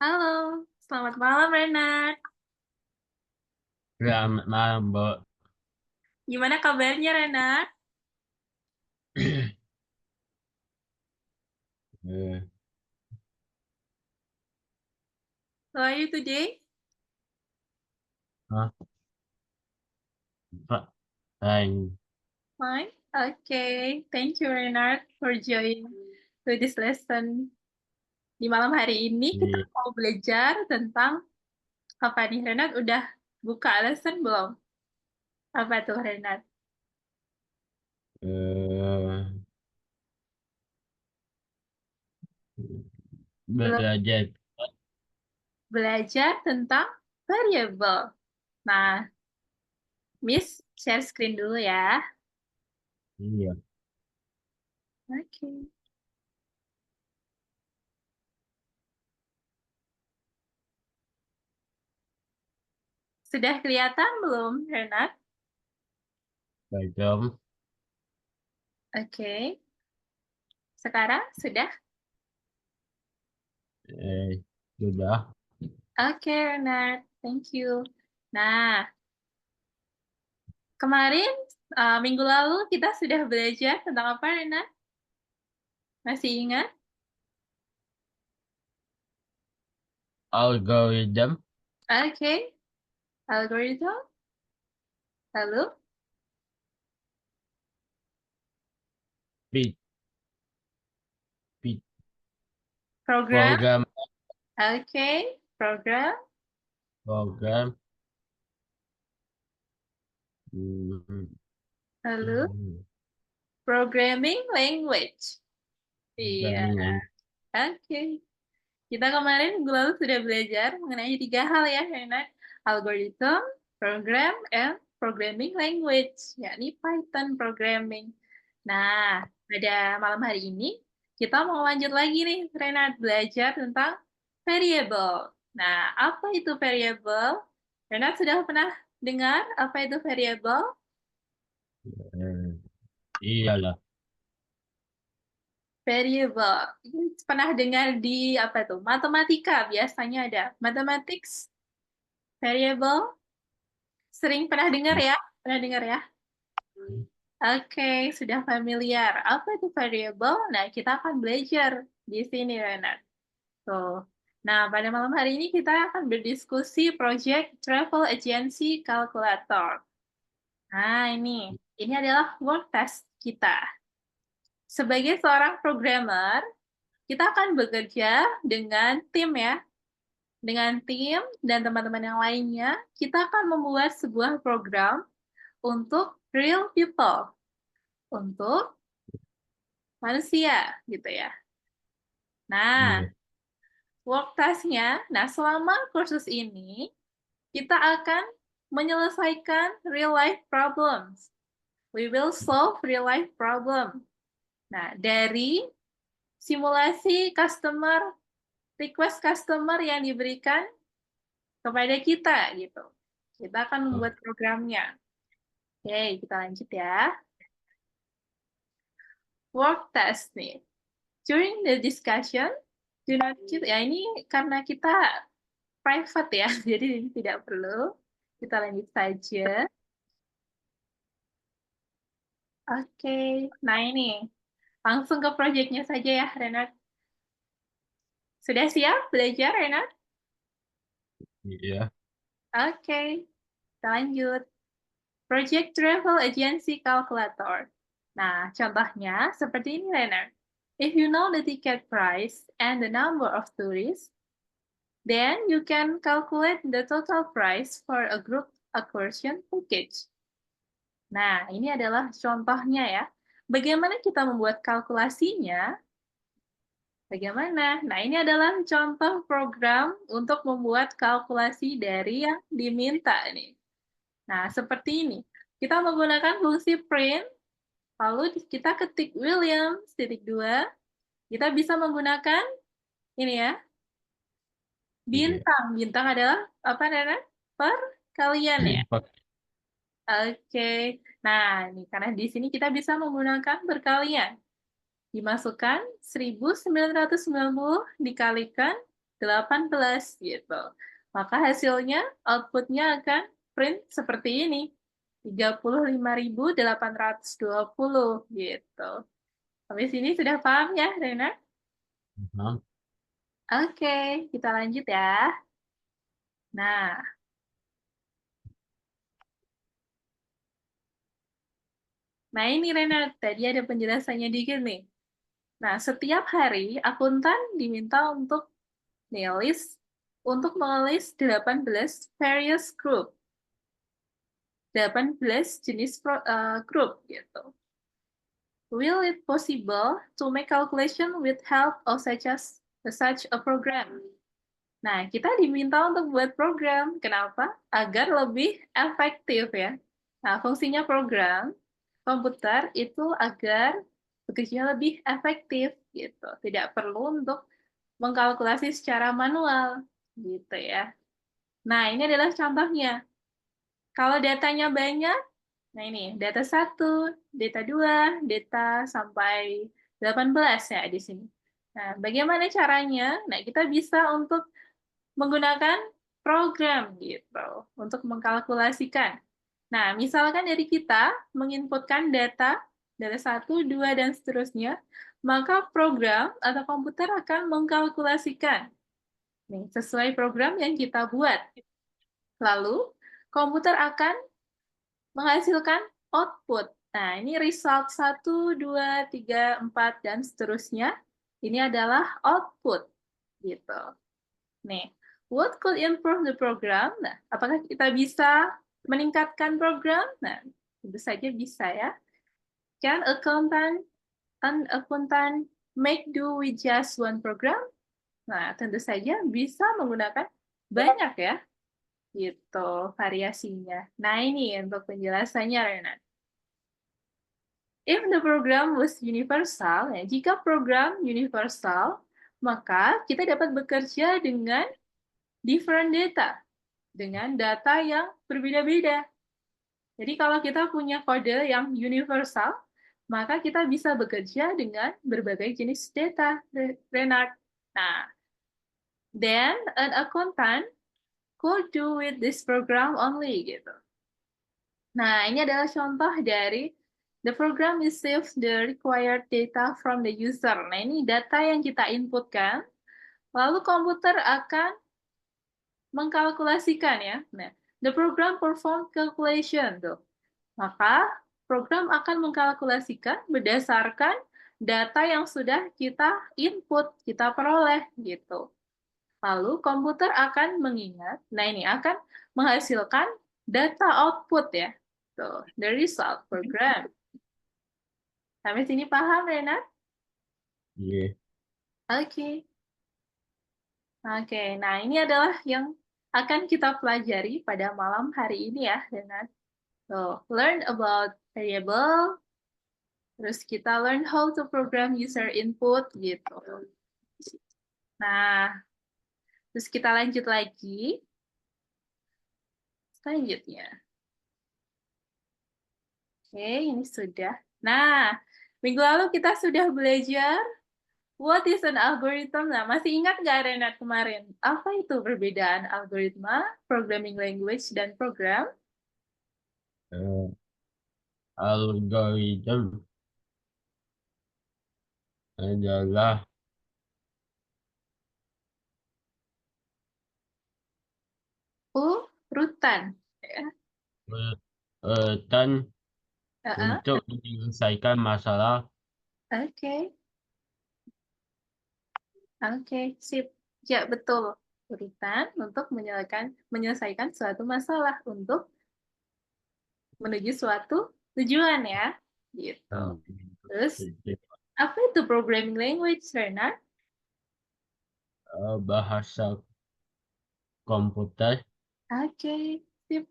Halo, selamat malam Renat. Selamat malam, Mbak. Gimana kabarnya Renat? Eh, How are you today? ah, Pak, Fine. Fine. Okay, thank you Renat for joining to this lesson. Di malam hari ini kita Iya. mau belajar tentang apa nih Renat? Udah buka lesson belum? Apa tuh Renat? Eh, Belum Belajar. belajar tentang variable. Nah, Miss share screen dulu ya. Iya, Oke. Sudah kelihatan belum Renat? Bagam. Oke. Sekarang sudah? Sudah. Oke, Renat. Thank you. Nah, kemarin minggu lalu kita sudah belajar tentang apa, Renat? Masih ingat? Algoritma. Oke, algorithm. Lalu, Bit, bit, program. program, Oke, program. program. Hmm, Lalu, programming language. Iya, Programming. oke. Kita kemarin minggu lalu sudah belajar mengenai tiga hal ya, Renat. Algorithm, program, and programming language, yakni Python programming. Nah, pada malam hari ini kita mau lanjut lagi nih, Renat, belajar tentang variable. Nah, apa itu variable? Renat sudah pernah dengar apa itu variable? Eh, Iyalah. Variable. Ini pernah dengar di apa tuh? Matematika biasanya ada. Mathematics, variable. Sering pernah dengar ya? Pernah dengar ya? Oke, sudah familiar. Apa itu variable? Nah, kita akan belajar di sini, Renat. Tuh. Nah, pada malam hari ini kita akan berdiskusi project Travel Agency Calculator. Nah, ini adalah work test kita. Sebagai seorang programmer, kita akan bekerja dengan tim ya. Dengan tim dan teman-teman yang lainnya, kita akan membuat sebuah program untuk real people, untuk manusia, gitu ya. Nah, Iya. work task-nya, nah selama kursus ini, kita akan menyelesaikan real life problems. We will solve real life problem. Nah, dari simulasi customer, request customer yang diberikan kepada kita, gitu. Kita akan membuat programnya. Oke, kita lanjut ya. Work test nih. During the discussion, do not ya ini karena kita private ya, jadi ini tidak perlu. Kita lanjut saja. Oke, nah ini langsung ke proyeknya saja ya, Renat. Sudah siap belajar, Renat? Iya. Oke, kita lanjut. Project Travel Agency Calculator. Nah, contohnya seperti ini, Renat. If you know the ticket price and the number of tourists, then you can calculate the total price for a group excursion package. Nah, ini adalah contohnya ya. Bagaimana kita membuat kalkulasinya? Bagaimana? Nah, ini adalah contoh program untuk membuat kalkulasi dari yang diminta nih. Nah, seperti ini. Kita menggunakan fungsi print, lalu kita ketik Williams, titik dua. Kita bisa menggunakan ini ya, Iya. bintang. Bintang adalah apa, Nana? Perkalian ya. Oke. Nah, ini karena di sini kita bisa menggunakan perkalian. dimasukkan 1990 dikalikan 18 gitu. Maka hasilnya, outputnya akan print seperti ini. 35.820 gitu. Sampai sini sudah paham ya, Rena? Paham. Oke, kita lanjut ya. Nah, ini Rena, tadi ada penjelasannya dikit nih. Nah, setiap hari akuntan diminta untuk mengelis 18 various group. 18 jenis grup gitu. Will it possible to make calculation with help of such a program? Nah, kita diminta untuk buat program. Kenapa? Agar lebih efektif ya. Nah, fungsinya program komputer itu agar bekerja lebih efektif gitu. Tidak perlu untuk mengkalkulasi secara manual gitu ya. Nah, ini adalah contohnya. Kalau datanya banyak, nah ini data 1, data 2, data sampai 18 ya di sini. Nah, bagaimana caranya? Nah, kita bisa untuk menggunakan program gitu untuk mengkalkulasikan. Nah, misalkan dari kita menginputkan data dari 1, 2, dan seterusnya, maka program atau komputer akan mengkalkulasikan nih, sesuai program yang kita buat. Lalu, komputer akan menghasilkan output. Nah, ini result 1, 2, 3, 4, dan seterusnya. Ini adalah output. Gitu. Nih, what could improve the program? Nah, apakah kita bisa meningkatkan program? Nah, tentu saja bisa ya. Can an accountant make do with just one program? Nah, tentu saja bisa menggunakan banyak ya. Gitu variasinya. Nah, ini untuk penjelasannya, Renan. If the program was universal, ya, jika program universal, maka kita dapat bekerja dengan different data, dengan data yang berbeda-beda. Jadi kalau kita punya kode yang universal, maka kita bisa bekerja dengan berbagai jenis data, Renard. Nah, then an accountant could do with this program only, gitu. Nah, ini adalah contoh dari the program receives the required data from the user. Nah, ini data yang kita inputkan, lalu komputer akan mengkalkulasikan ya. Nah, the program perform calculation tuh. Maka program akan mengkalkulasikan berdasarkan data yang sudah kita input, kita peroleh gitu. Lalu komputer akan mengingat, nah ini akan menghasilkan data output ya. Tuh, the result program. Sampai sini paham, Renat? Iya. Oke. Oke, nah ini adalah yang akan kita pelajari pada malam hari ini ya, Renat. So, learn about variable, terus kita learn how to program user input gitu. Nah, terus kita lanjut lagi. Selanjutnya. Oke, ini sudah. Nah, minggu lalu kita sudah belajar what is an algorithm. Nah, masih ingat nggak Renat kemarin? Apa itu perbedaan algoritma, programming language, dan program? Algoritma adalah Urutan. Ya. urutan Uh-uh. untuk menyelesaikan masalah. Oke, oke, sip. Ya, betul. Urutan untuk menyelesaikan suatu masalah untuk menuju suatu tujuan ya. Gitu. Terus, apa itu programming language, Renat? Bahasa komputer. Oke, sip.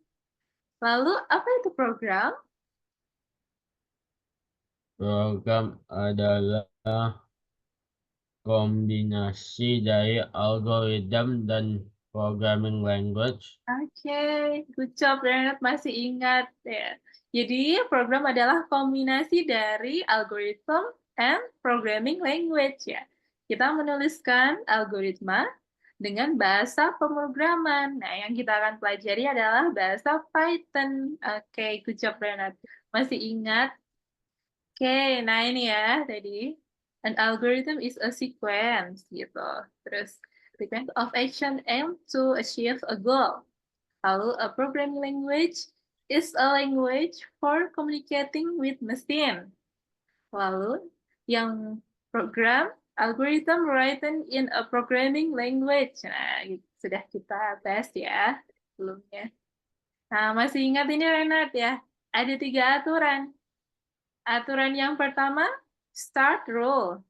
Lalu, apa itu program? Program adalah kombinasi dari algoritma dan programming language. Oke, good job, Renat masih ingat ya. Jadi, program adalah kombinasi dari algoritma and programming language ya. Kita menuliskan algoritma dengan bahasa pemrograman. Nah, yang kita akan pelajari adalah bahasa Python. Oke, good job Renat. Masih ingat? Oke, nah ini ya tadi. An algorithm is a sequence gitu. Terus sequence of action aim to achieve a goal. Lalu a programming language is a language for communicating with machine. Lalu yang program algorithm written in a programming language. Nah, sudah kita bahas ya sebelumnya. Nah, masih ingat ini Renat ya? Ada 3 aturan. Aturan yang pertama, start rule.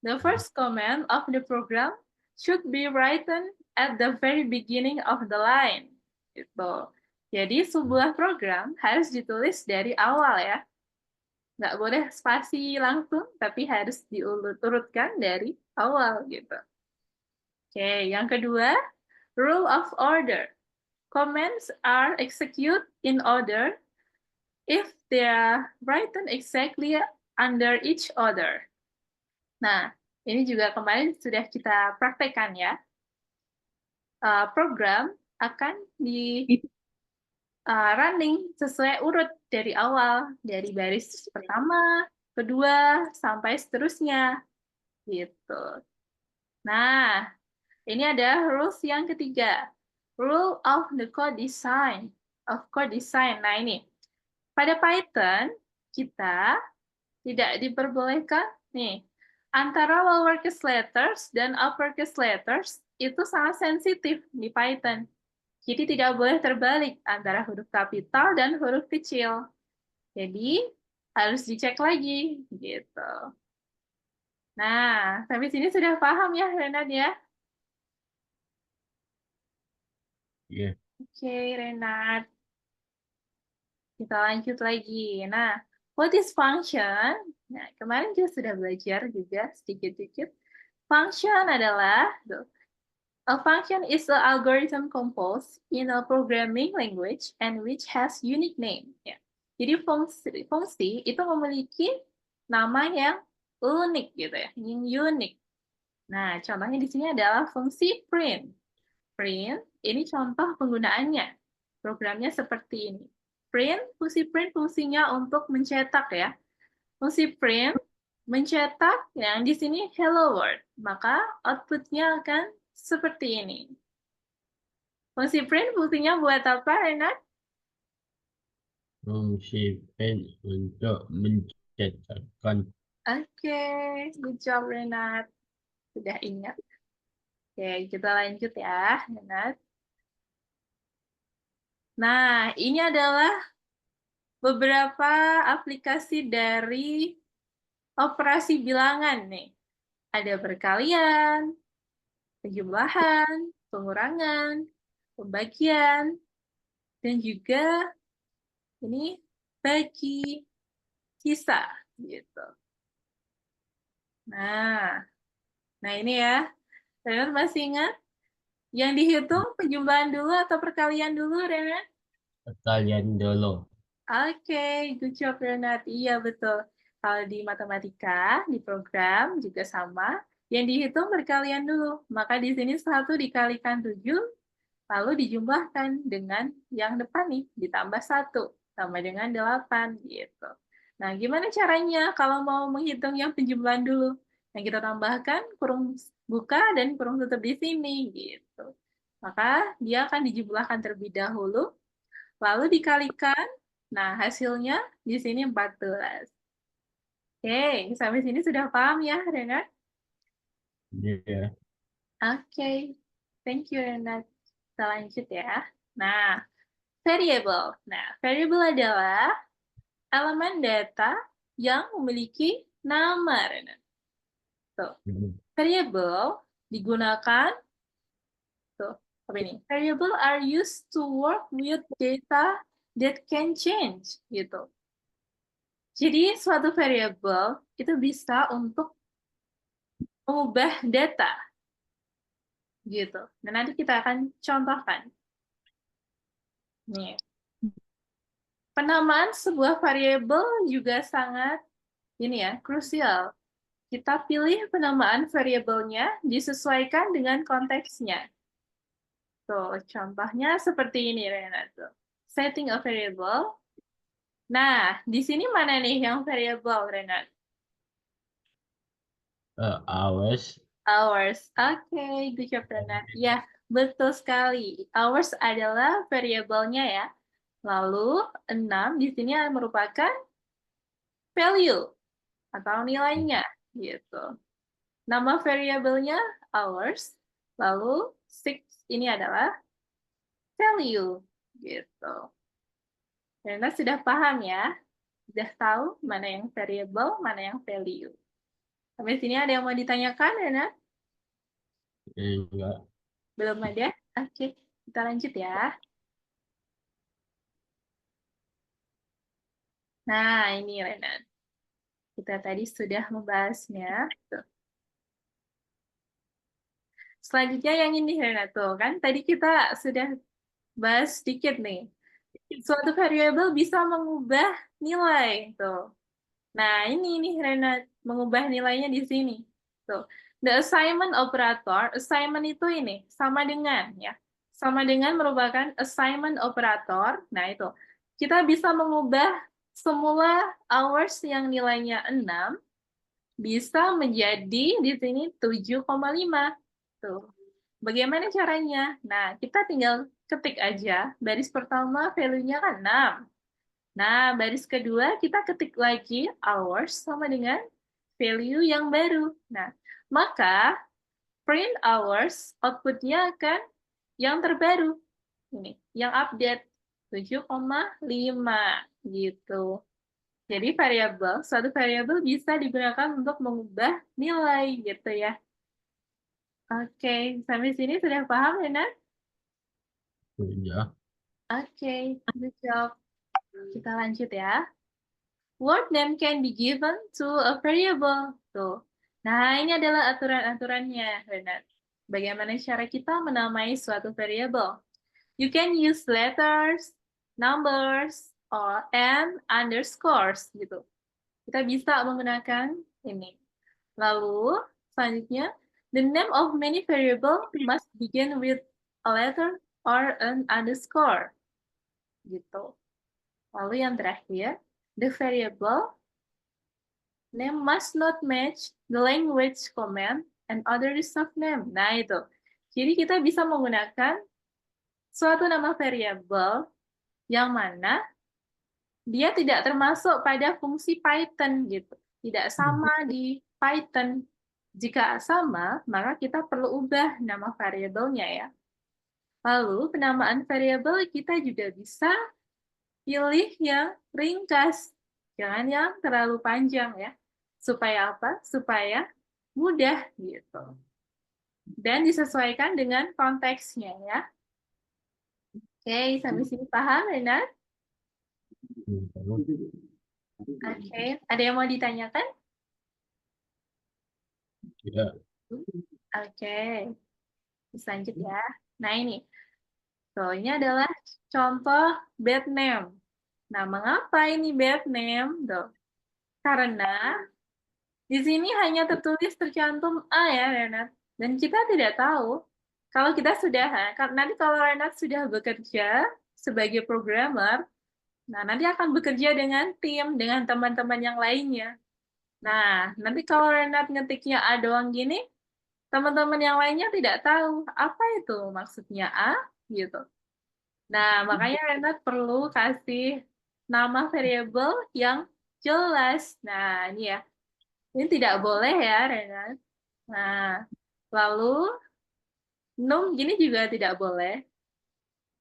The first command of the program should be written at the very beginning of the line. Gitu. Jadi sebuah program harus ditulis dari awal ya. Nggak boleh spasi langsung, tapi harus diurutkan dari awal gitu. Oke, yang kedua, rule of order. Commands are executed in order if they are written exactly under each other. Nah, ini juga kemarin sudah kita praktekkan ya. Program akan di running sesuai urut dari awal, dari baris pertama, kedua, sampai seterusnya. Gitu. Nah, ini ada rules yang ketiga. Rule of the code design. Nah, ini. Pada Python, kita tidak diperbolehkan nih antara lowercase letters dan uppercase letters itu sangat sensitif di Python. Jadi tidak boleh terbalik antara huruf kapital dan huruf kecil. Jadi harus dicek lagi gitu. Nah, sampai sini sudah paham ya Renat ya? Iya. Oke, Renat. Kita lanjut lagi. Nah, what is function? Nah, kemarin kita sudah belajar juga sedikit-sedikit. Function adalah, a function is an algorithm composed in a programming language and which has unique name. Ya. Jadi fungsi itu memiliki nama yang unik gitu ya, yang unik. Nah, contohnya di sini adalah fungsi print. Print, ini contoh penggunaannya. Programnya seperti ini. Fungsi print fungsinya untuk mencetak ya. Fungsi print mencetak yang di sini hello world, maka outputnya akan seperti ini. Fungsi print fungsinya buat apa, Renat? Fungsi print untuk mencetakkan. Oke, good job, Renat. Sudah ingat. Oke, kita lanjut ya, Renat. Nah, ini adalah beberapa aplikasi dari operasi bilangan nih. Ada perkalian, penjumlahan, pengurangan, pembagian, dan juga ini bagi sisa gitu. Nah ini ya. Renat masih ingat? Yang dihitung penjumlahan dulu atau perkalian dulu, Renat? Perkalian dulu. Oke, good job Renat. Iya, betul. Kalau di matematika, di program juga sama. Yang dihitung perkalian dulu. Maka di sini 1 dikalikan 7, lalu dijumlahkan dengan yang depan nih, ditambah 1, sama dengan 8, gitu. Nah, gimana caranya kalau mau menghitung yang penjumlahan dulu? Yang kita tambahkan kurung buka dan kurung tutup di sini, gitu. Maka dia akan dijumlahkan terlebih dahulu, lalu dikalikan. Nah, hasilnya di sini 14. Oke, sampai sini sudah paham ya, Renat? Iya. Oke, thank you, Renat. Kita lanjut ya. Nah, variable. Nah, variable adalah elemen data yang memiliki nama, Renat. Tuh, variable digunakan, tuh, apa ini? Variable are used to work with data that can change, gitu. Jadi suatu variable itu bisa untuk mengubah data, gitu. Dan nanti kita akan contohkan. Nih, penamaan sebuah variabel juga sangat ini ya, krusial. Kita pilih penamaan variabelnya disesuaikan dengan konteksnya. Tuh, contohnya seperti ini, Renato. Setting a variable. Nah, di sini mana nih yang variable, Renat? Hours. Hours. Oke, good job, Renat. Ya, betul sekali. Hours adalah variabelnya ya. Lalu, 6 di sini merupakan value atau nilainya. Gitu. Nama variabelnya hours. Lalu, 6 ini adalah value. Gitu. Renat sudah paham ya? Sudah tahu mana yang variable, mana yang value. Sampai sini ada yang mau ditanyakan, Rena? Enggak. Belum ada? Oke, kita lanjut ya. Nah, ini Rena. Kita tadi sudah membahasnya. Tuh. Selanjutnya yang ini, Rena. Tuh, kan tadi kita sudah bahas sedikit nih. Suatu variabel bisa mengubah nilai. Tuh. Nah, ini Rena, mengubah nilainya di sini. Tuh. The assignment operator, assignment itu ini, sama dengan, ya. Sama dengan merupakan assignment operator. Nah, itu. Kita bisa mengubah semula hours yang nilainya 6, bisa menjadi di sini 7,5. Tuh. Bagaimana caranya? Nah, kita tinggal ketik aja. Baris pertama value-nya kan 6. Nah, baris kedua kita ketik lagi hours sama dengan value yang baru. Nah, maka print hours output-nya akan yang terbaru. Ini, yang update 7,5 gitu. Jadi variabel, suatu variabel bisa digunakan untuk mengubah nilai gitu ya. Oke, sampai sini sudah paham, Renan? Ya. Oke, good job. Kita lanjut ya. Word name can be given to a variable. Tuh. Nah, ini adalah aturan-aturannya, Renat. Bagaimana cara kita menamai suatu variable? You can use letters, numbers, or and underscores gitu. Kita bisa menggunakan ini. Lalu, selanjutnya, the name of many variable must begin with a letter or an underscore. Gitu. Lalu yang terakhir, the variable name must not match the language command and other reserved name. Nah, itu. Jadi kita bisa menggunakan suatu nama variabel yang mana dia tidak termasuk pada fungsi Python gitu. Tidak sama di Python. Jika sama, maka kita perlu ubah nama variabelnya ya. Lalu penamaan variabel kita juga bisa pilih yang ringkas. Jangan yang terlalu panjang ya. Supaya apa? Supaya mudah gitu. Dan disesuaikan dengan konteksnya ya. Oke, sampai sini paham, Renat? Oke, ada yang mau ditanyakan? Ya. Oke, lanjut ya. Nah ini, so ini adalah contoh bad name. Nah, mengapa ini bad name? Tuh. Karena di sini hanya tertulis tercantum A ya, Renat. Dan kita tidak tahu kalau kita sudah, nanti kalau Renat sudah bekerja sebagai programmer, nah nanti akan bekerja dengan tim, dengan teman-teman yang lainnya. Nah, nanti kalau Renat ngetiknya A doang gini, teman-teman yang lainnya tidak tahu apa itu maksudnya A, gitu. Nah, makanya Renat perlu kasih nama variabel yang jelas. Nah, ini ya. Ini tidak boleh ya, Renat. Nah, lalu num gini juga tidak boleh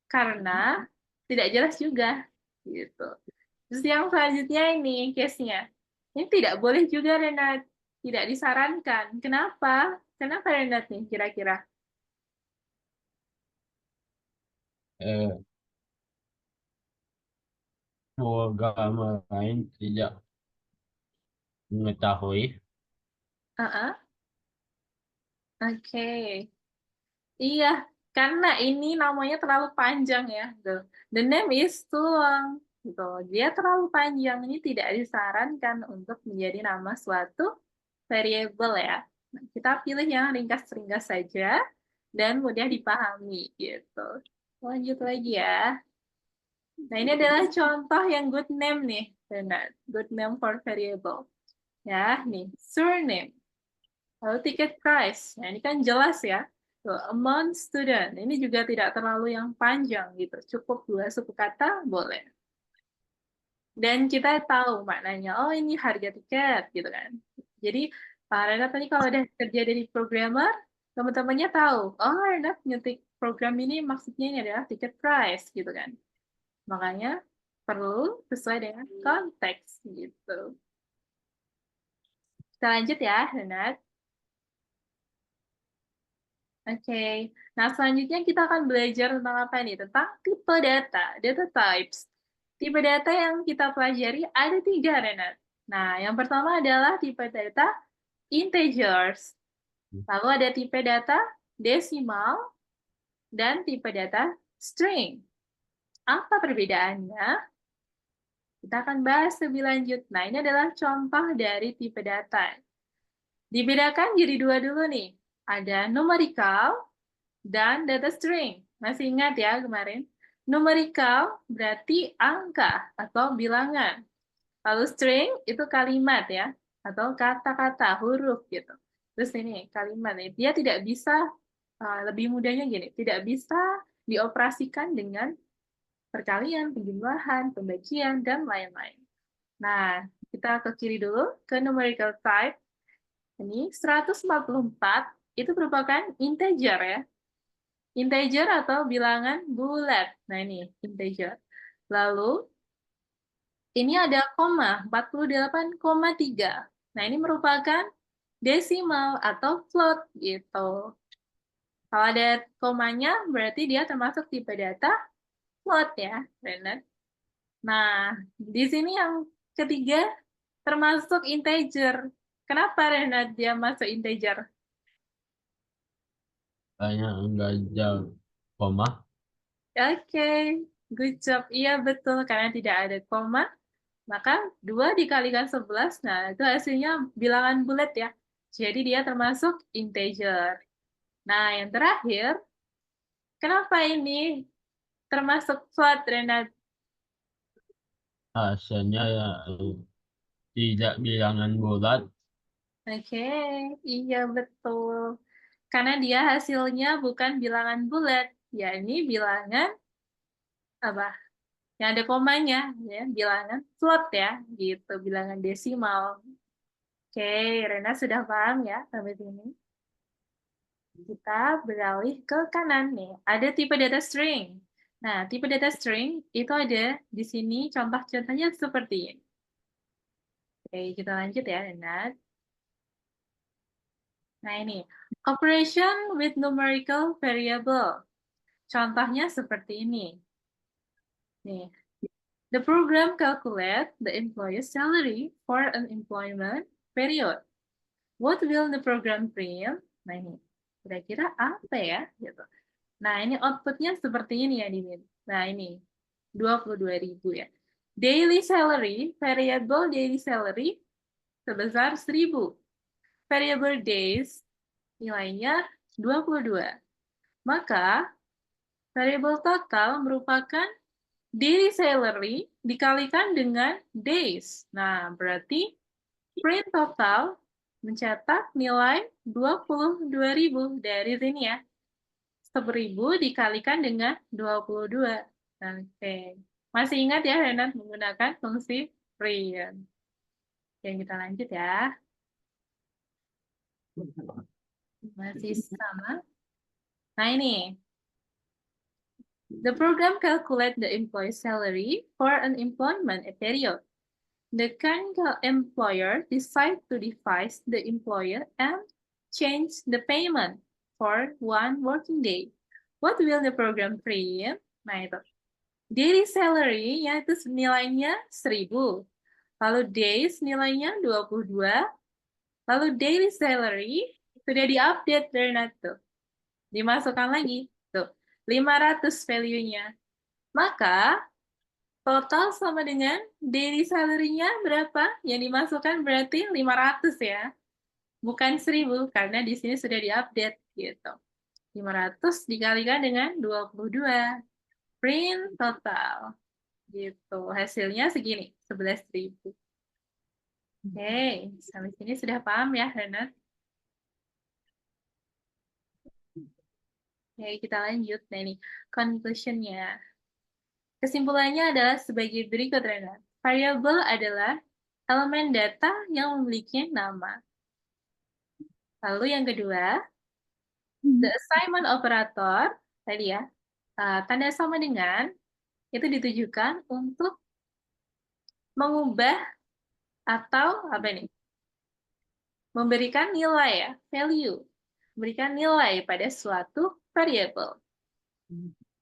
karena tidak jelas juga gitu. Terus yang selanjutnya ini case-nya. Ini tidak boleh juga Renat, tidak disarankan. Kenapa? Kenapa Renat nih kira-kira? Eh, Programmer lain tidak mengetahui. Oke. Iya, karena ini namanya terlalu panjang ya. Tuh. The name is too long. Gitu. Dia terlalu panjang. Ini tidak disarankan untuk menjadi nama suatu variable ya. Nah, kita pilih yang ringkas-ringkas saja dan mudah dipahami gitu. Lanjut lagi ya. Nah, ini adalah contoh yang good name nih, benar. Good name for variable. Ya, nih, surname. Lalu ticket price. Nah, ini kan jelas ya. Tuh, amount student. Ini juga tidak terlalu yang panjang gitu. Cukup 2 suku kata, boleh. Dan kita tahu maknanya, oh ini harga tiket, gitu kan. Jadi, Renat tadi kalau udah kerja dari programmer, teman-temannya tahu, oh Renat ngetik program ini maksudnya ini adalah ticket price, gitu kan. Makanya perlu sesuai dengan konteks, gitu. Kita lanjut ya, Renat. Oke, nah selanjutnya kita akan belajar tentang apa nih? Tentang tipe data, data types. Tipe data yang kita pelajari ada 3, Renat. Nah, yang pertama adalah tipe data integers. Lalu ada tipe data desimal dan tipe data string. Apa perbedaannya? Kita akan bahas lebih lanjut. Nah, ini adalah contoh dari tipe data. Dibedakan jadi 2 dulu nih. Ada numerical dan data string. Masih ingat ya kemarin? Numerical berarti angka atau bilangan. Lalu string itu kalimat ya, atau kata-kata, huruf gitu. Terus ini kalimat nih, dia tidak bisa, lebih mudahnya gini, tidak bisa dioperasikan dengan perkalian, penjumlahan, pembagian, dan lain-lain. Nah, kita ke kiri dulu, ke numerical type. Ini 144 itu merupakan integer ya. Integer atau bilangan bulat. Nah, ini integer. Lalu, ini ada koma, 48,3. Nah, ini merupakan desimal atau float gitu. Kalau ada komanya, berarti dia termasuk tipe data float ya, Renat. Nah, di sini yang ketiga termasuk integer. Kenapa Renat dia masuk integer? Kayaknya enggak jauh koma. Oke, good job. Iya betul, karena tidak ada koma, maka 2 dikalikan 11, nah itu hasilnya bilangan bulat ya. Jadi dia termasuk integer. Nah, yang terakhir, kenapa ini termasuk float, Renat? Hasilnya ya tidak bilangan bulat. Oke, iya betul. Karena dia hasilnya bukan bilangan bulat, yakni bilangan apa? Yang ada komanya, ya, bilangan float ya, gitu, bilangan desimal. Oke, Rena sudah paham ya sampai sini? Kita beralih ke kanan nih. Ada tipe data string. Nah, tipe data string itu ada di sini contoh-contohnya seperti ini. Oke, kita lanjut ya, Renat. Nah, ini. Operation with numerical variable. Contohnya seperti ini. Nih. The program calculate the employee's salary for an employment period. What will the program print? Nah, ini. Kira-kira apa ya? Gitu. Nah, ini outputnya seperti ini ya, Dimin. Nah, ini 22.000 ya. Daily salary, variable daily salary sebesar 1.000. Variable days nilainya 22. Maka, variable total merupakan daily salary dikalikan dengan days. Nah, berarti print total mencetak nilai 22.000 dari sini ya. 1.000 dikalikan dengan 22. Oke. Masih ingat ya, Renat, menggunakan fungsi print. Oke, kita lanjut ya. Masih sama. Nah, ini. The program calculate the employee's salary for an employment period. The current employer decides to devise the employer and change the payment for 1 working day. What will the program print? Nah, itu. Daily salary, yaitu nilainya 1.000. Lalu days nilainya 22. Lalu daily salary sudah diupdate dari tuh. Dimasukkan lagi. Tuh, 500 value-nya. Maka, total sama dengan daily salary-nya berapa? Yang dimasukkan berarti 500 ya. bukan 1000 karena di sini sudah diupdate gitu. 500 dikalikan dengan 22. Print total. Gitu. Hasilnya segini, 11.000. Oke, sampai sini sudah paham ya, Renat? Oke, kita lanjut. Nah, ini conclusion-nya. Kesimpulannya adalah sebagai berikut, Renat. Variable adalah elemen data yang memiliki nama. Lalu yang kedua, the assignment operator, tadi ya, tanda sama dengan, itu ditujukan untuk mengubah atau apa nih? Memberikan nilai ya, value. Memberikan nilai pada suatu variable.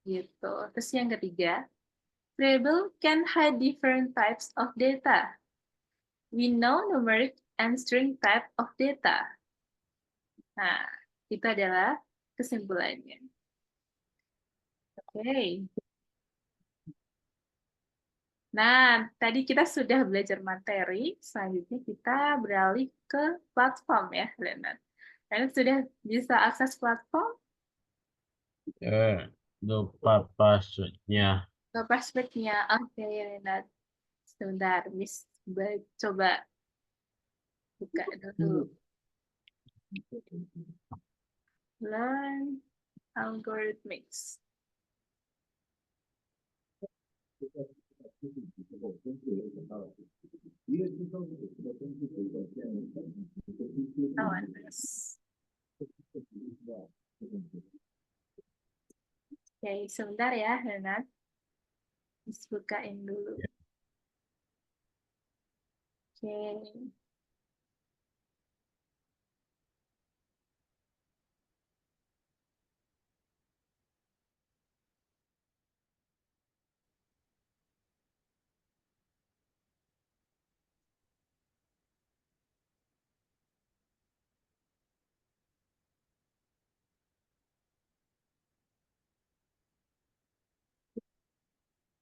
Gitu. Terus yang ketiga, variable can hide different types of data. We know numeric and string type of data. Nah, itu adalah kesimpulannya. Oke. Nah, tadi kita sudah belajar materi, selanjutnya kita beralih ke platform ya, Renat. Renat sudah bisa akses platform? Lupa passwordnya. Ke passwordnya. Oke, Renat. Sebentar, Miss. Coba buka dulu. Learn algorithmics. Oke, sebentar ya, Renat. Miss bukain dulu. Oke.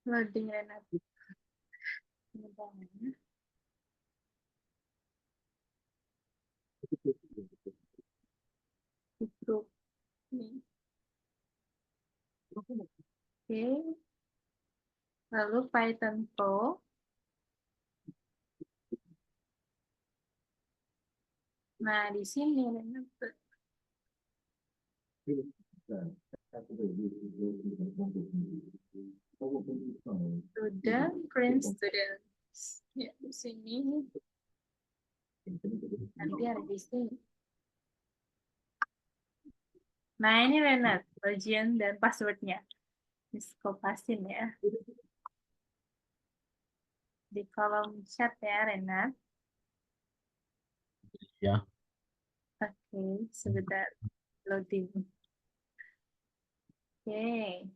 Loading, Renat. Grup. Oke. Lalu Python Pro. Nah, di sini Renat. Student, print students. Ya, di sini. Nanti ada di sini. Nah, ini Renat, login dan passwordnya. Diskopasin ya. Di kolom chat ya, Renat. Ya. Oke, sebentar. Loading. Oke.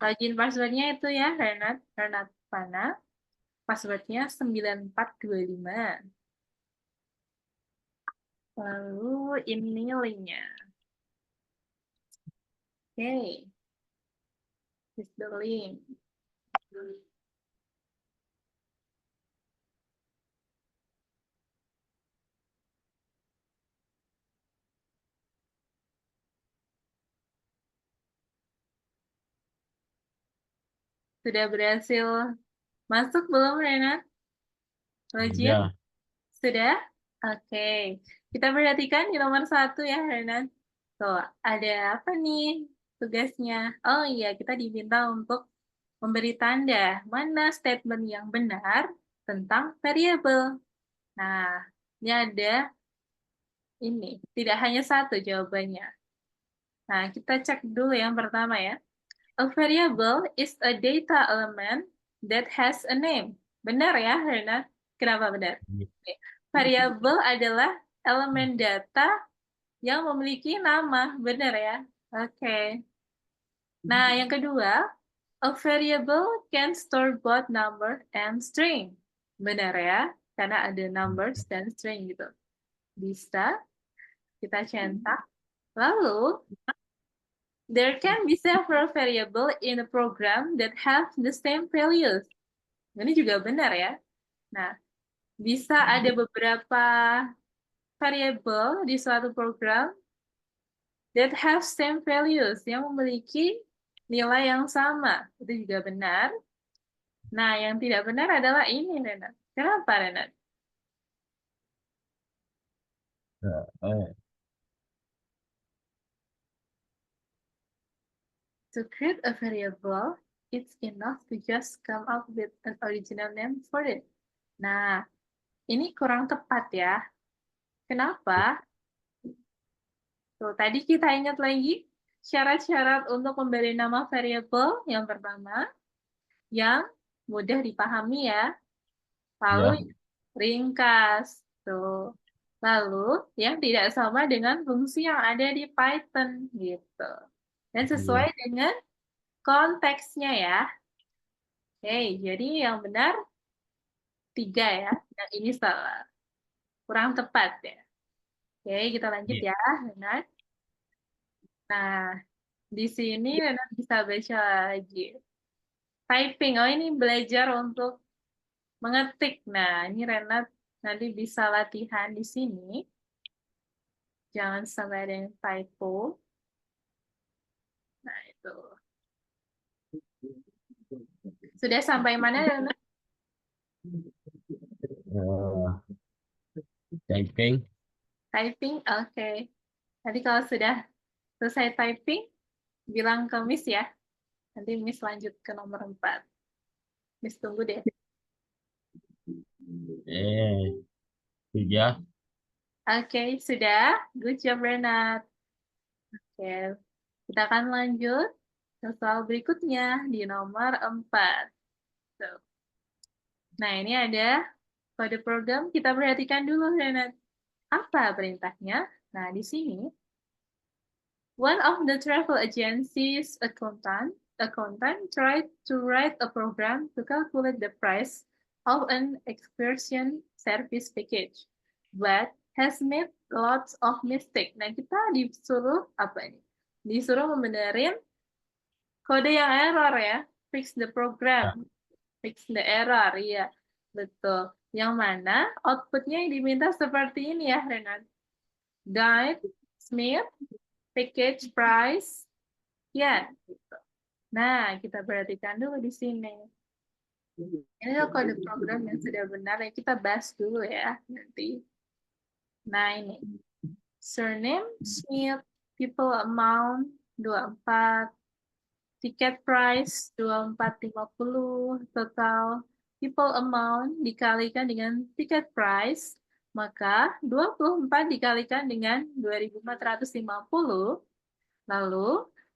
Login passwordnya itu ya, Renat. Renat Pana. Passwordnya 9425. Lalu ini linknya. Oke. This the link. Sudah berhasil masuk belum, Renat? Login? Ya. Sudah? Oke. Kita perhatikan di nomor 1 ya, Renan. Tuh, ada apa nih tugasnya? Oh iya, kita diminta untuk memberi tanda mana statement yang benar tentang variabel. Nah, ini ada ini. Tidak hanya satu jawabannya. Nah, kita cek dulu yang pertama ya. A variable is a data element that has a name. Benar ya, Renan? Kenapa benar? Oke. Variabel adalah elemen data yang memiliki nama. Benar ya? Oke. Nah, yang kedua, a variable can store both number and string. Benar ya? Karena ada numbers dan string gitu. Bisa kita centang. Lalu, there can be several variable in a program that have the same values. Ini juga benar ya. Nah, bisa ada beberapa variable di suatu program that have same values, yang memiliki nilai yang sama. Itu juga benar. Nah, yang tidak benar adalah ini, Renat. Kenapa, Renat? Eh, To create a variable, it's enough to just come up with an original name for it. Nah, ini kurang tepat ya. Kenapa? Tuh, tadi kita ingat lagi syarat-syarat untuk memberi nama variable. Yang pertama, yang mudah dipahami ya. ya, Lalu ringkas. Tuh. Lalu yang tidak sama dengan fungsi yang ada di Python gitu. Dan iya. sesuai dengan konteksnya ya. Oke, jadi yang benar 3 ya. Yang ini salah. Kurang tepat ya. Oke, kita lanjut Iya. ya, Renat. Nah, di sini Renat bisa baca lagi. Typing, oh ini belajar untuk mengetik. Nah, ini Renat nanti bisa latihan di sini. Jangan sampai ada yang typo. Nah, itu. Sudah sampai mana, Renat? Eh, typing. Typing, oke. Nanti kalau sudah selesai typing, bilang ke Miss ya. Nanti Miss lanjut ke nomor 4. Miss tunggu deh. Sudah. Oke, sudah. Good job, Renat. Oke, kita akan lanjut ke soal berikutnya di nomor 4. Tuh. Nah, ini ada kode program. Kita perhatikan dulu, Renat. Apa perintahnya? Nah, di sini, one of the travel agency's accountant tried to write a program to calculate the price of an excursion service package, but has made lots of mistake. Nah, kita disuruh apa ini? Disuruh membenerin kode yang error ya. Fix the Ya. program. Fix the error, iya. Betul. Yang mana outputnya yang diminta seperti ini ya, Renat. Guide, Smith, package price, ya. Gitu. Nah, kita perhatikan dulu di sini. Ini adalah kode program yang sudah benar yang kita bahas dulu ya nanti. Nah, ini. Surname, Smith, people amount, 24, tiket price 2450, total people amount dikalikan dengan tiket price, maka 24 dikalikan dengan 2450. Lalu,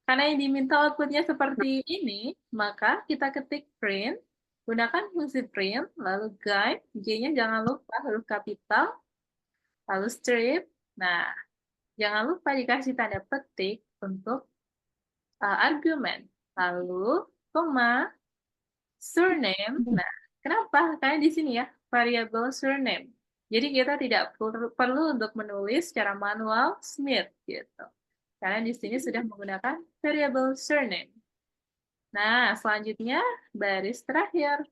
karena yang diminta outputnya seperti ini, maka kita ketik print, gunakan fungsi print, lalu guide, G-nya jangan lupa huruf kapital, lalu strip. Nah, jangan lupa dikasih tanda petik untuk argumen. Lalu, koma, surname. Nah, kenapa? Karena di sini ya, variabel surname. Jadi kita tidak perlu untuk menulis secara manual Smith gitu. Karena di sini sudah menggunakan variabel surname. Nah, selanjutnya baris terakhir.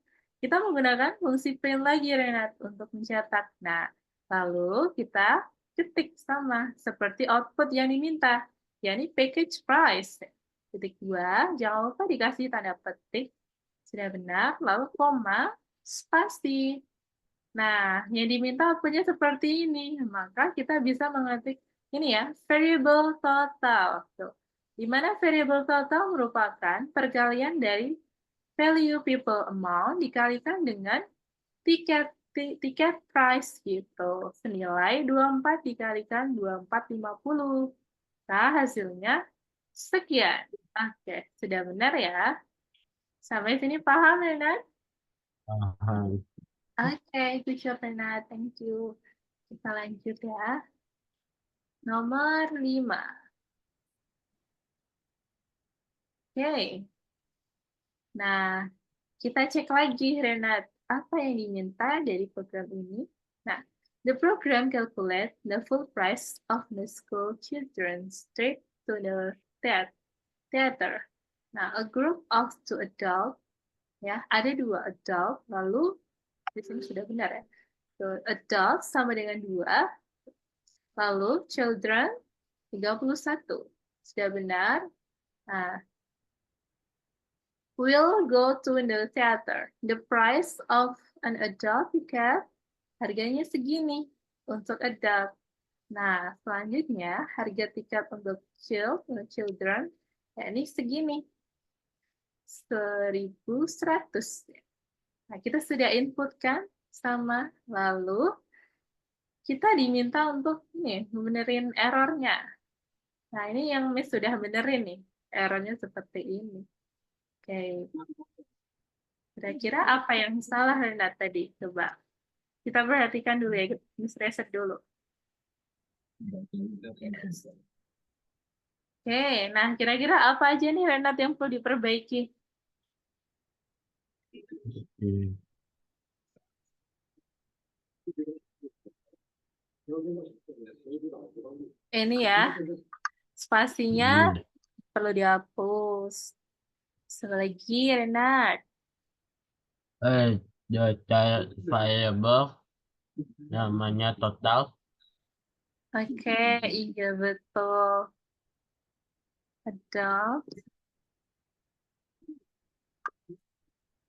Kita menggunakan fungsi print lagi, Renat, untuk mencetak. Nah, lalu kita ketik sama seperti output yang diminta, yakni package price. Titik 2, jangan lupa dikasih tanda petik. Sudah benar, lalu koma, spasi. Nah, yang diminta outputnya seperti ini. Maka kita bisa mengetik ini ya, variable total. Tuh. Di mana variable total merupakan perkalian dari value people amount dikalikan dengan tiket price gitu. Senilai 24 dikalikan 2450. Nah, hasilnya sekian. Oke, sudah benar ya? Sampai sini paham ya, Nat? Paham. Oke, good job, Renat. Thank you. Kita lanjut ya. Nomor 5. Oke. Nah, kita cek lagi, Renat. Apa yang diminta dari program ini? Nah, the program calculate the full price of the school children's trip to the theater. Nah, a group of 2 adult, ya, ada 2 adult, lalu di sini sudah benar ya. So, adult sama dengan 2, Lalu children 31. Sudah benar. Nah, we'll go to the theater. The price of an adult ticket harganya segini untuk adult. Nah, selanjutnya harga tiket untuk children ya ini segini. 1.100. Nah, kita sudah input kan sama, lalu kita diminta untuk nih benerin errornya. Nah, ini yang Miss sudah benerin nih, errornya seperti ini. Oke, kira-kira apa yang salah Renat tadi? Coba kita perhatikan dulu ya, Miss reset dulu. Oke, nah kira-kira apa aja nih Renat yang perlu diperbaiki? Ini ya, spasinya perlu dihapus. Selagi Renat. The child variable namanya total. Oke, iya betul. Adult.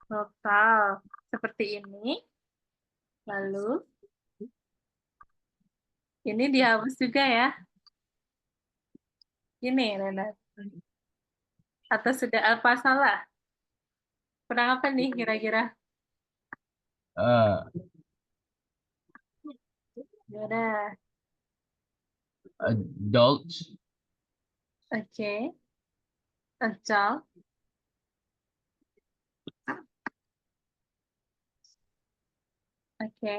Total. Seperti ini. Lalu, ini dihapus juga ya. Ini Renat. Atau sudah apa salah? Kurang apa nih kira-kira? Uh, Udah. Adults. Oke. Adult. Oke.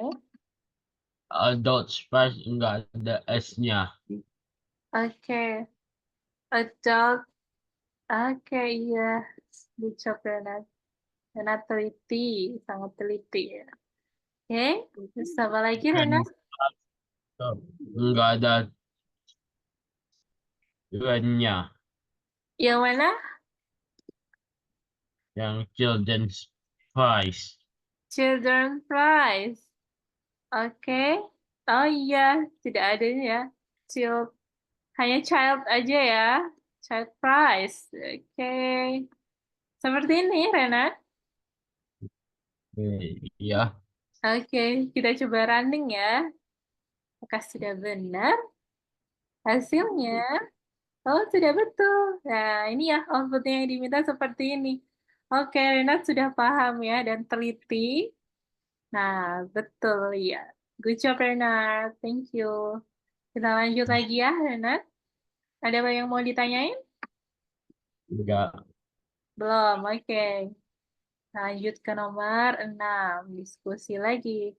Adults price enggak ada S-nya. Oke. Adult. Oke, iya. Good job, Renat. Renat teliti. Sangat teliti ya. Oke. Terus apa lagi, Renat? Enggak ada nya. Yang mana? Yang children's price. Children prize. Oke. Oh iya, tidak ada ya. Child, hanya child aja ya. Child prize. Oke. Seperti ini, Renat. Iya. Oke, kita coba running ya. Apakah sudah benar hasilnya? Oh, sudah betul. Nah, ini ya outputnya yang diminta seperti ini. Oke, Renat sudah paham ya dan teliti. Nah, betul ya. Good job, Renat. Thank you. Kita lanjut lagi ya, Renat. Ada apa yang mau ditanyain? Enggak. Belum, oke. Lanjut ke nomor 6. Diskusi lagi.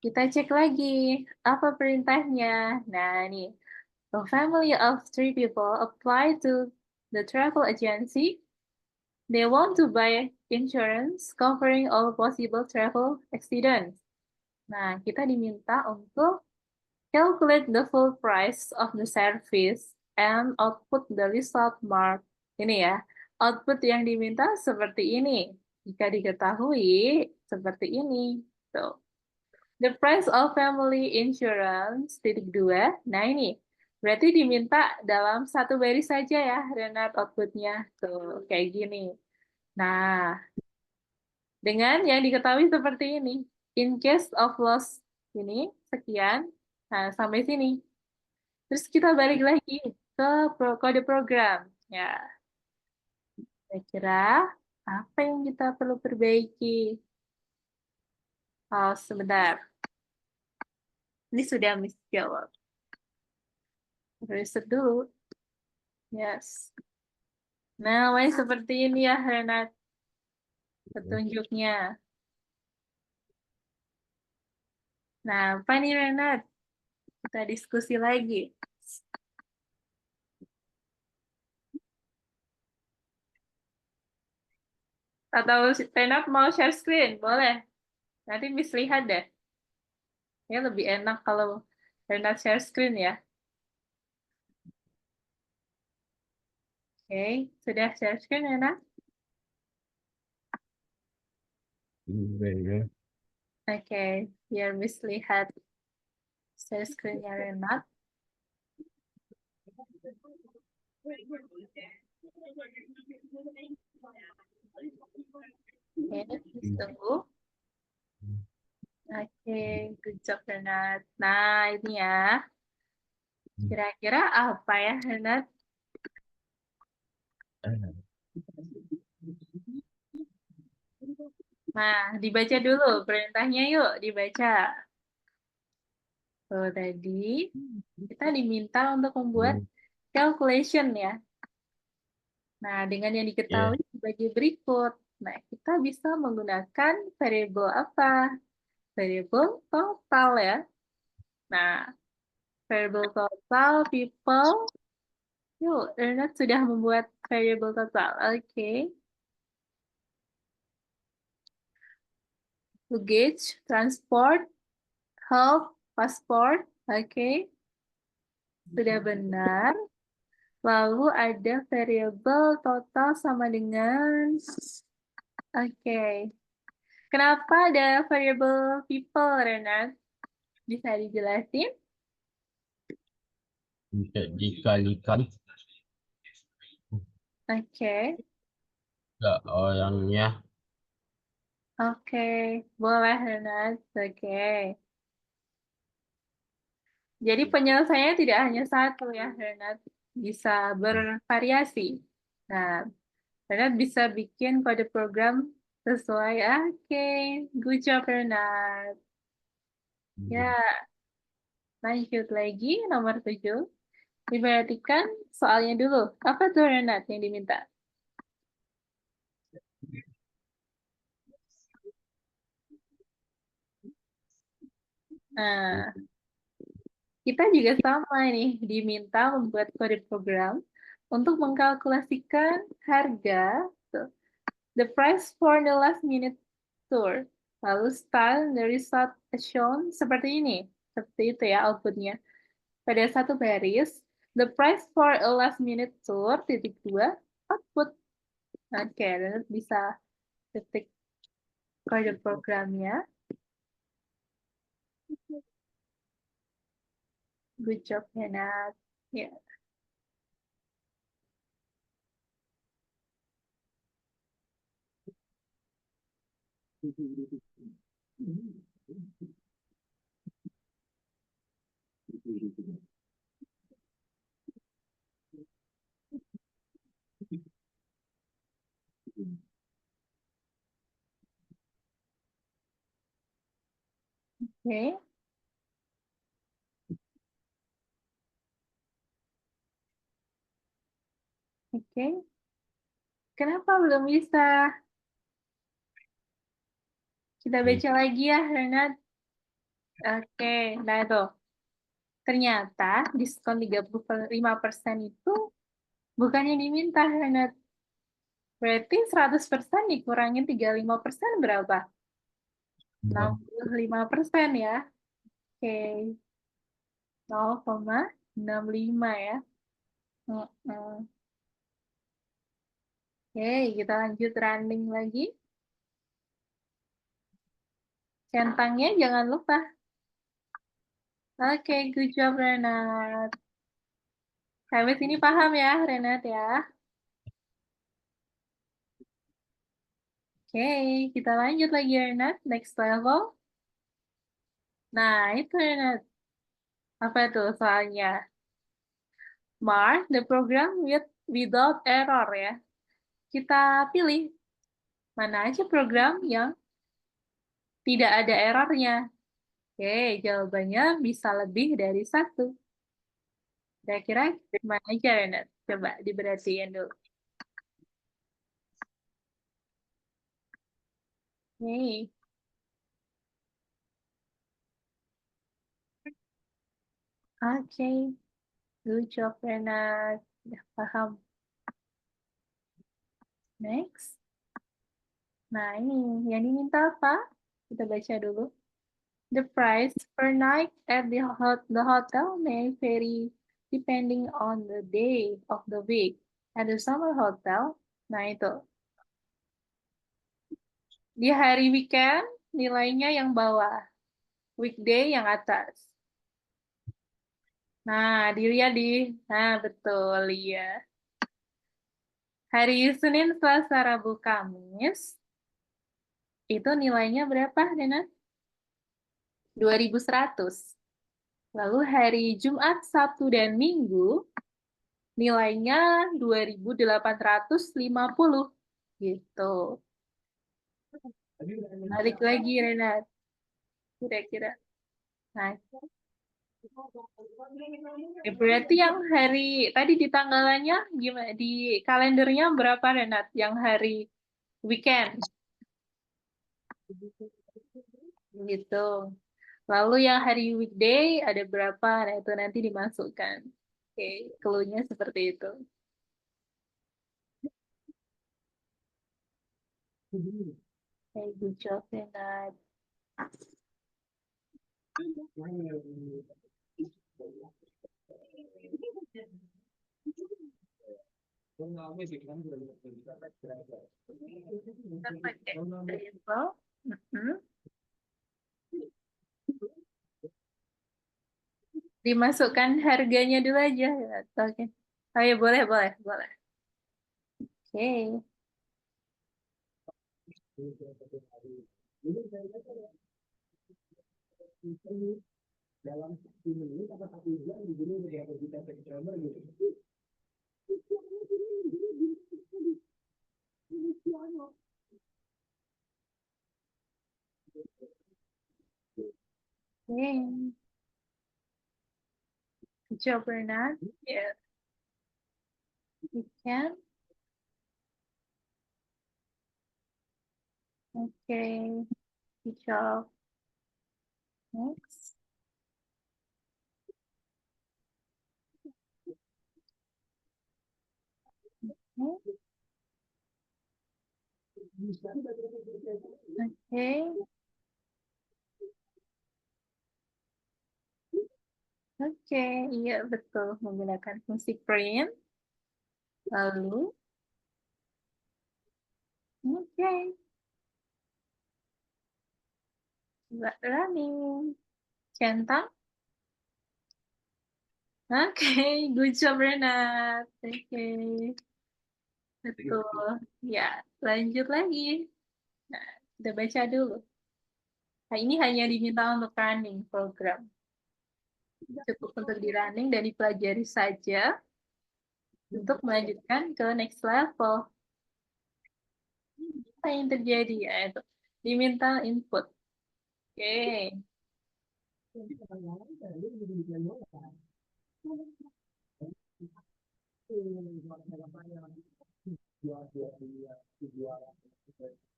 Kita cek lagi. Apa perintahnya? Nah, ini. A family of 3 people apply to the travel agency. They want to buy insurance covering all possible travel accidents. Nah, kita diminta untuk calculate the full price of the service and output the result mark. Ini ya, output yang diminta seperti ini. Jika diketahui, seperti ini. Tuh. The price of family insurance, titik 2. Nah ini, berarti diminta dalam satu baris saja ya, Renat, outputnya. Tuh, kayak gini. Nah, dengan yang diketahui seperti ini. In case of loss, ini, sekian. Nah, sampai sini. Terus kita balik lagi ke kode program. Ya, kira-kira apa yang kita perlu perbaiki? Oh, sebentar. Ini sudah Miss jawab. Reset dulu. Yes. Nah, why seperti ini ya, Renat. Petunjuknya. Nah, apa nih, Renat? Kita diskusi lagi. Atau Renat mau share screen? Boleh. Nanti Miss lihat deh. Ya, lebih enak kalau Renat share screen ya. Oke, sudah share screen, Renat? Oke, biar Miss lihat. share screen-nya Renat. Oke, tunggu. Oke, good job Renat. Nah, ini ya. Kira-kira apa ya, Renat? Nah, dibaca dulu perintahnya yuk, dibaca. Oh, tadi kita diminta untuk membuat calculation ya. Nah, dengan yang diketahui sebagai berikut. Nah, kita bisa menggunakan variable apa? Variable total ya. Nah, variable total people. Yuk, Ernest sudah membuat variable total. Oke. Luggage, transport, health, passport. Oke. Sudah benar. Lalu ada variable total sama dengan... Oke. Kenapa ada variable people, Renat? Bisa dijelasin? Bisa dikalikan Oke. ke orangnya. Oke. Boleh, Renat. Oke. Jadi penyelesaiannya tidak hanya satu ya, Renat. Bisa bervariasi. Nah, Renat bisa bikin kode program sesuai. Oke. Good job, Renat. Ya, lanjut lagi nomor 7. Diperhatikan soalnya dulu. Apa tuh Renat yang diminta? Nah, kita juga sama nih, diminta membuat kode program untuk mengkalkulasikan harga, tuh, the price for the last minute tour. Lalu style the result as shown seperti ini. Seperti itu ya outputnya. Pada satu baris, the price for a last minute tour, titik 2, output. Oke, dan bisa ketik kode programnya. Good job, Renat. Ya. Oke. Oke. Kenapa belum bisa? Kita baca lagi ya, Renat. Oke, nah itu. Ternyata diskon 35% itu bukan yang diminta, Renat. Berarti 100% dikurangin 35% berapa? 65% ya. Oke, 0,65 ya. Oke, kita lanjut running lagi. Centangnya jangan lupa. Oke, good job Renat. Sampai sini paham ya Renat ya. Oke, kita lanjut lagi Renat. Next level. Nah, itu Renat. Apa itu soalnya? Mark the program without error ya. Kita pilih mana aja program yang tidak ada errornya. Oke, jawabannya bisa lebih dari satu. Kira-kira mana aja Renat? Coba diperhatiin dulu. Oke. Oke, good job Renat. Udah paham. Next. Nah, ini yang diminta apa? Kita baca dulu. The price per night at the hotel may vary depending on the day of the week. At the summer hotel, nah itu. Di hari weekend, nilainya yang bawah. Weekday yang atas. Nah, dilihat di. Nah, betul, ya. Hari Senin, Selasa, Rabu, Kamis. Itu nilainya berapa, Dena? 2100. Lalu hari Jumat, Sabtu, dan Minggu nilainya 2850. Gitu. Balik lagi, Renat. Kira-kira. Nah, berarti yang hari tadi di tanggalannya gimana? Di kalendernya berapa, Renat? Yang hari weekend. Gitu. Lalu yang hari weekday ada berapa? Nah, itu nanti dimasukkan. Oke, clue-nya seperti itu. Oke, good job, Renat. Kita pakai variable. Dimasukkan harganya dulu aja. Oke. Oh ya, boleh, boleh, boleh. Oke. Oke. Good job, Renat. Yeah. You can. Okay. Good job. Next. Okay. Oke, iya betul menggunakan fungsi print. Lalu, oke, running. Centang. Oke, good job Renat. Oke, betul. Ya, lanjut lagi. Nah, kita baca dulu. Nah, ini hanya diminta untuk running program. Cukup untuk di running dan dipelajari saja untuk melanjutkan ke next level. Apa yang terjadi? Yaitu diminta input. Oke.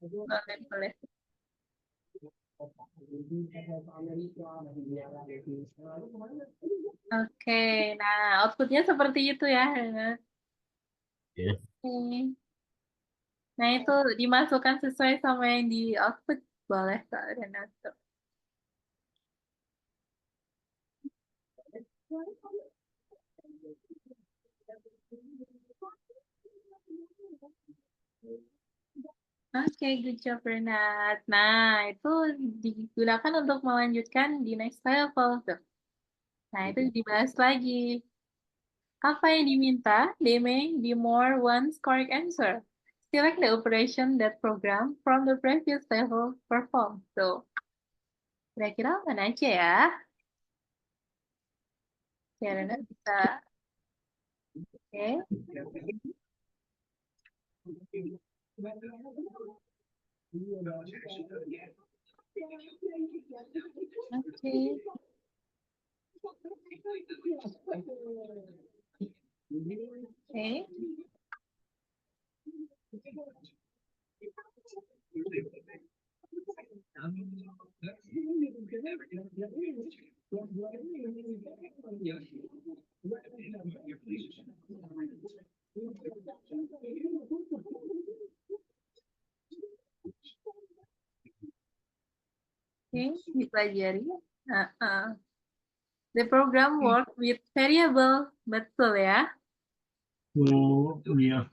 Boleh, boleh. Oke, nah outputnya seperti itu ya. Yes. Oke. Nah itu dimasukkan sesuai sama yang di output. Boleh Kak Renato. Oke, good job Renat. Nah, itu digunakan untuk melanjutkan di next level tuh. Nah, itu dibahas lagi. Apa yang diminta? They may be more one's correct answer. Select the operation that program from the previous level performed. Tuh. Kira-kira mana aja ya? Ya, Renat bisa. Oke. Oke. Oke. Oke, dipelajari. The program work with variable. Betul ya. Oh, iya.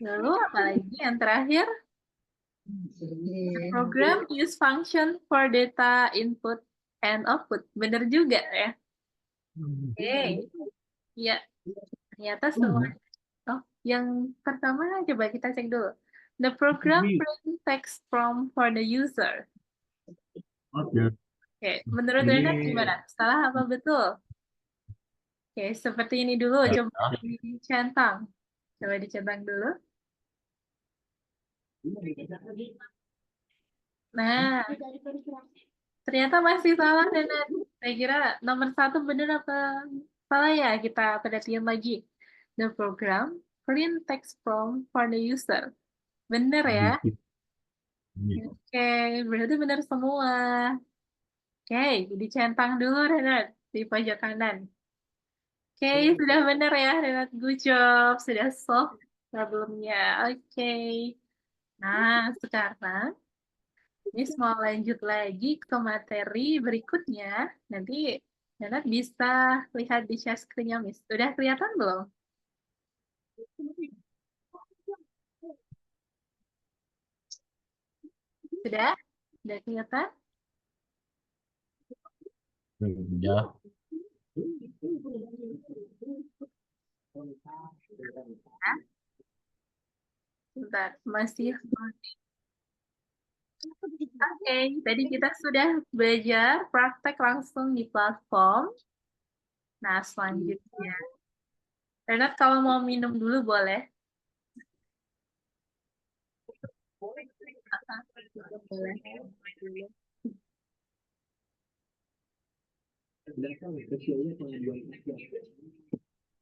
Lalu apa lagi yang terakhir? The program use function for data input and output. Benar juga ya. Oke. Ya, ternyata semua. Oh, yang pertama coba kita cek dulu. The program print text prompt for the user. Oke. Oke, menurut Ini Renat gimana? Salah apa betul? Oke, seperti ini dulu. Ya, Coba dicentang. Coba dicentang dulu. Nah, ternyata masih salah, Renat. Saya kira nomor 1 benar apa salah ya? Kita perhatiin lagi. The program print text prompt for the user. Benar ya? Oke, berarti benar semua. Oke, dicentang dulu, Renat, di pojok kanan. Oke, sudah benar ya, Renat. Good job. Sudah solve problemnya. Oke. Nah, sekarang Miss mau lanjut lagi ke materi berikutnya. Nanti Renat bisa lihat di share screen-nya, Miss. Sudah kelihatan belum? Sudah? Sudah kelihatan? ya. Sebentar, masih. Oke, tadi kita sudah belajar praktek langsung di platform. Nah, selanjutnya. Renat kalau mau minum dulu boleh. Boleh.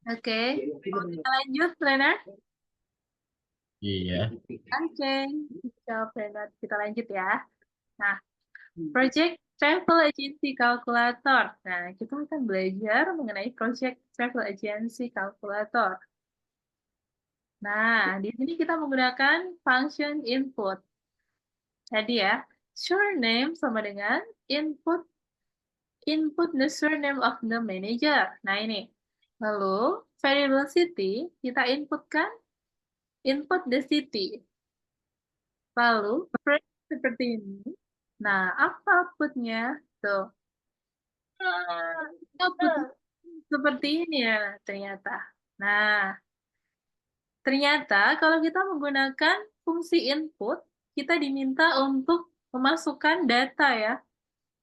Oke, mau kita lanjut, Renat? Iya. Oke, jawab Renat. Kita lanjut ya. Nah, Project Travel Agency Calculator. Nah, kita akan belajar mengenai Project Travel Agency Calculator. Nah, di sini kita menggunakan function input. Jadi ya, surname sama dengan input the surname of the manager. Nah, ini. Lalu, variable city, kita inputkan input the city. Lalu, print seperti ini. Nah, apa outputnya? Tuh. Output seperti ini ya, ternyata. Nah, ternyata kalau kita menggunakan fungsi input, kita diminta untuk memasukkan data ya.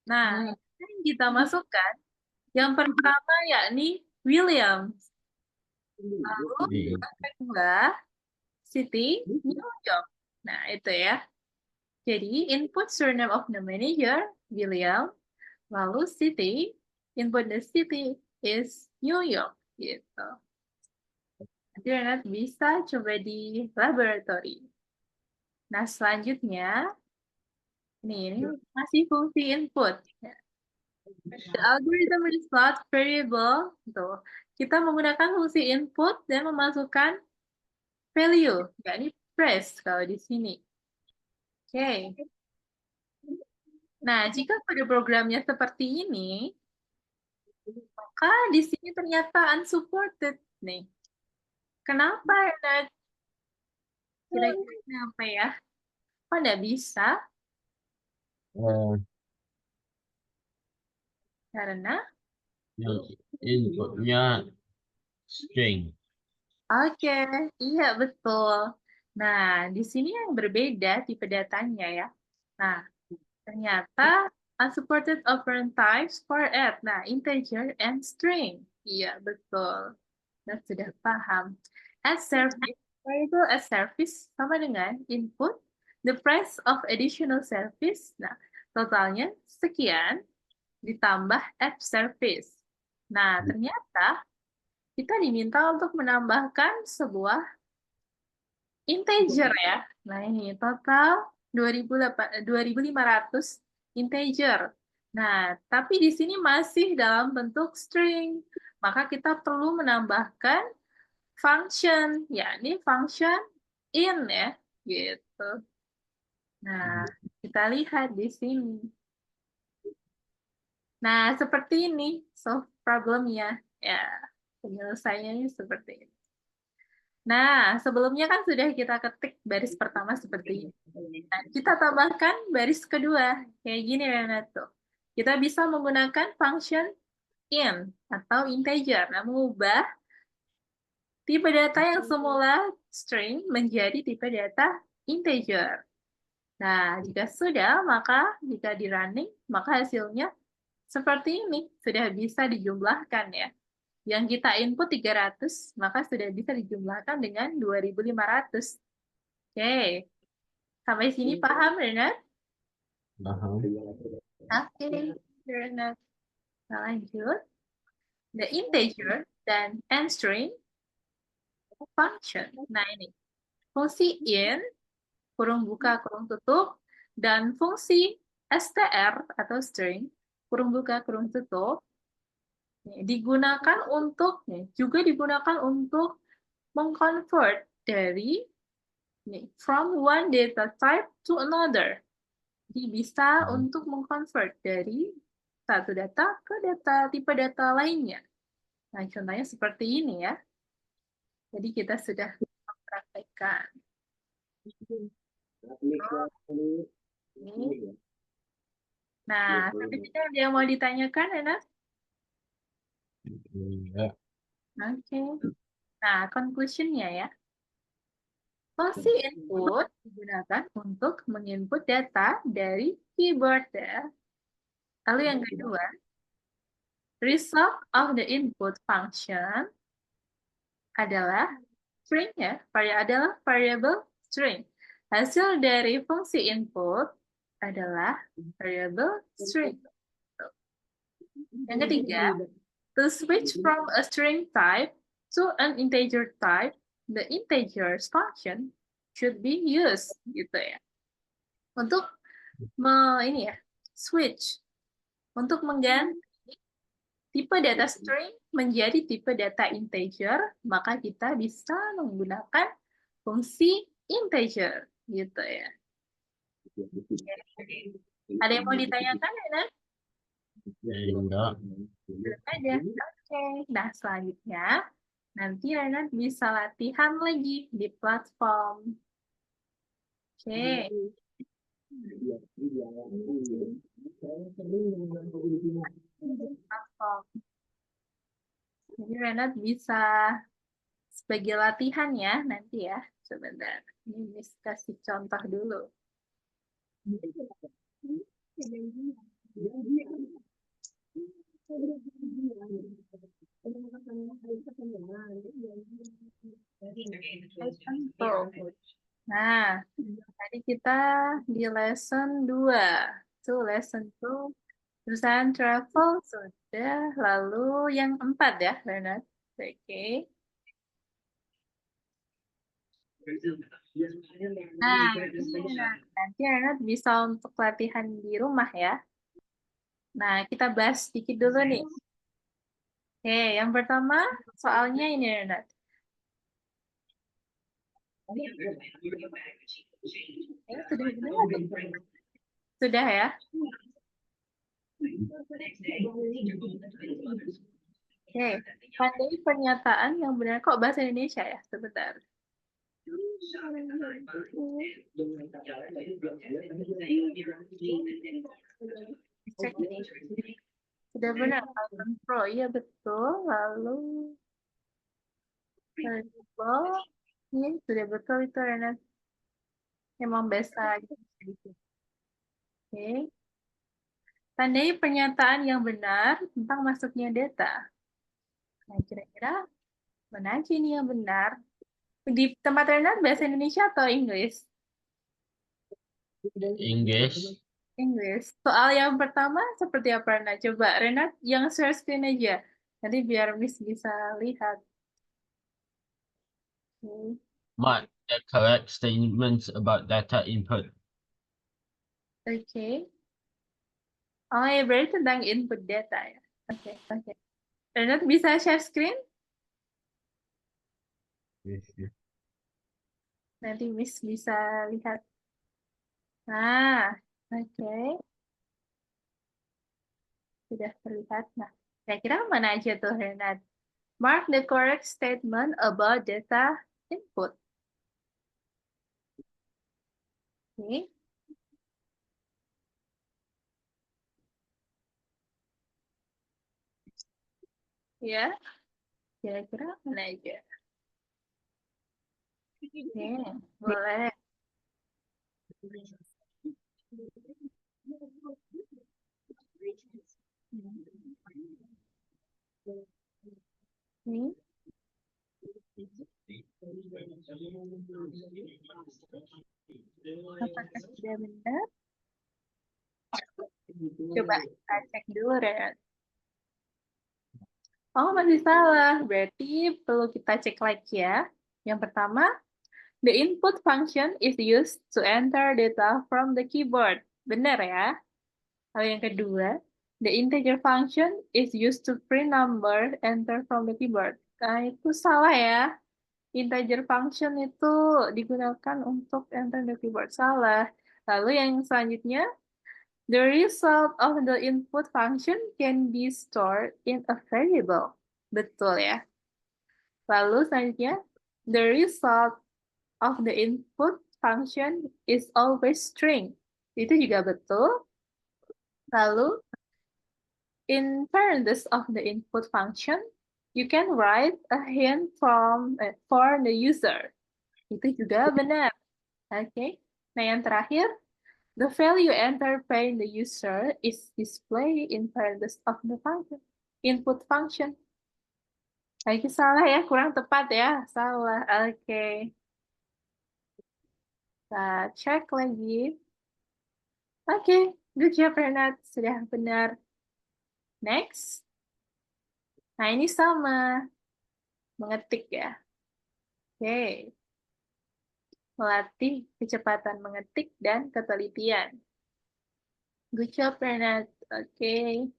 Nah, yang kita masukkan, yang pertama yakni Williams. Lalu Iya. yang kedua, City, New York. Nah, itu ya. Jadi, input surname of the manager, William. Lalu city, input the city is New York. Gitu. Nanti Renat bisa coba di laboratory. Nah, selanjutnya, ini masih fungsi input. The algorithm is not variable. Tuh. Kita menggunakan fungsi input dan memasukkan value, yakni price kalau di sini. Oke. Nah, jika pada programnya seperti ini, maka di sini ternyata unsupported nih. Kenapa ya? Kira-kira kenapa ya? Kok nggak bisa? Eh, Karena, yang inputnya string. oke, iya betul. Nah, di sini yang berbeda tipe datanya ya. Nah, ternyata unsupported operand types for add. Nah, integer and string. Iya, betul. Nah, sudah paham. As service, variable as service sama dengan input, the price of additional service. Nah, totalnya sekian ditambah add service. Nah, ternyata kita diminta untuk menambahkan sebuah integer ya. Nah, ini total 2.500 integer. Nah, tapi di sini masih dalam bentuk string. Maka kita perlu menambahkan function, yakni function in ya, gitu. Nah, kita lihat di sini. Nah, seperti ini solve problemnya. Ya, penyelesaiannya seperti ini. Nah, sebelumnya kan sudah kita ketik baris pertama seperti ini. Nah, kita tambahkan baris kedua. Kayak gini, Renato. Kita bisa menggunakan function int atau integer. Nah, mengubah tipe data yang semula string menjadi tipe data integer. Nah, jika sudah, maka jika di running, maka hasilnya seperti ini. Sudah bisa dijumlahkan ya. Yang kita input 300, maka sudah bisa dijumlahkan dengan 2.500. Oke, sampai sini paham, Renat? Paham. Oke, Renat. Nah, lanjut. The integer dan end string function. Nah, ini. Fungsi in, kurung buka, kurung tutup, dan fungsi str atau string, kurung buka, kurung tutup, digunakan untuk, juga digunakan untuk mengconvert dari from one data type to another. Jadi bisa untuk mengconvert dari satu data ke tipe data lainnya. Nah, contohnya seperti ini ya. Jadi kita sudah mempraktekkan. Nah, sepertinya ada yang mau ditanyakan, Enas? Iya. Oke. Nah, conclusion-nya ya. Fungsi input digunakan untuk menginput data dari keyboard ya. Lalu yang kedua, result of the input function adalah string ya, adalah variable string. Hasil dari fungsi input adalah variable string. Yang ketiga, to switch from a string type to an integer type, the integers function should be used gitu ya. Untuk ini ya, switch untuk mengganti tipe data string menjadi tipe data integer, maka kita bisa menggunakan fungsi integer gitu ya. Ada yang mau ditanyakan, Enak? Enggak. Belum ada. Oke. Nah, selanjutnya nanti Renat bisa latihan lagi di platform. Oke. Platform. Jadi Renat bisa sebagai latihan ya nanti ya. Sebentar. Ini Miss kasih contoh dulu. Nah, tadi kita di lesson 2. Tuh, lesson 2. Perusahaan travel sudah. Lalu yang 4 ya, Renat. Oke. Nah, nanti Renat bisa untuk latihan di rumah ya. Nah, kita bahas sedikit dulu nih. Oke, yang pertama soalnya ini Renat. Sudah benar? Sudah ya? Oke, pandai pernyataan yang benar. Kok bahasa Indonesia ya? Sebentar. Cek nih. Sudah benar. Pro, iya betul. Lalu ini sudah betul itu Renat. Emang bahasa gitu. Oke. Tandai pernyataan yang benar tentang masuknya data. Nah, kira-kira mana aja ini yang benar? Di tempat Renat bahasa Indonesia atau Inggris? Inggris. Inggris. Soal yang pertama seperti apa, Renat? Coba Renat yang share screen aja. Nanti biar Miss bisa lihat. Oke. Mark the correct statements about data input. Oke. Oh ya, berarti tentang input data ya. Oke, oke. Renat bisa share screen? Nanti Miss bisa lihat. Nah, oke. Sudah terlihat. Nah, kira-kira mana aja tuh, Renat? Mark the correct statement about data input. Oke. Ya, kira-kira mana aja? Oke, boleh. Ini apakah sudah benar? Coba kita cek dulu, Ren. Oh, masih salah. Berarti perlu kita cek lagi ya. Yang pertama, the input function is used to enter data from the keyboard. Benar ya. Lalu yang kedua, the integer function is used to print number enter from the keyboard. Nah, itu salah ya. Integer function itu digunakan untuk enter the keyboard. Salah. Lalu yang selanjutnya, the result of the input function can be stored in a variable. Betul ya. Lalu selanjutnya, the result of the input function is always string. Itu juga betul. Lalu, in parentheses of the input function, you can write a hint for the user. Itu juga benar. Oke. Nah, yang terakhir, the value entered by the user is displayed in parentheses of the function. Input function. Lagi salah ya, kurang tepat ya. Salah. Oke. Kita cek lagi. Oke, good job Renat. Sudah benar. Next. Nah, ini sama. Mengetik ya. Oke. Melatih kecepatan mengetik dan ketelitian. Good job Renat. Oke.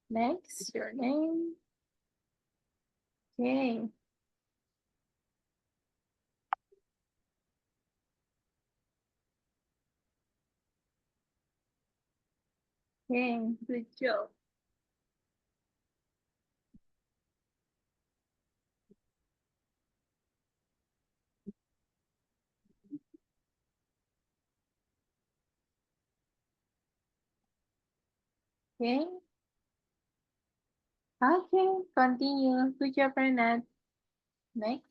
Next, your name. Oke. Oke, good job. Oke. Oke, continue. Good job Renat. Next.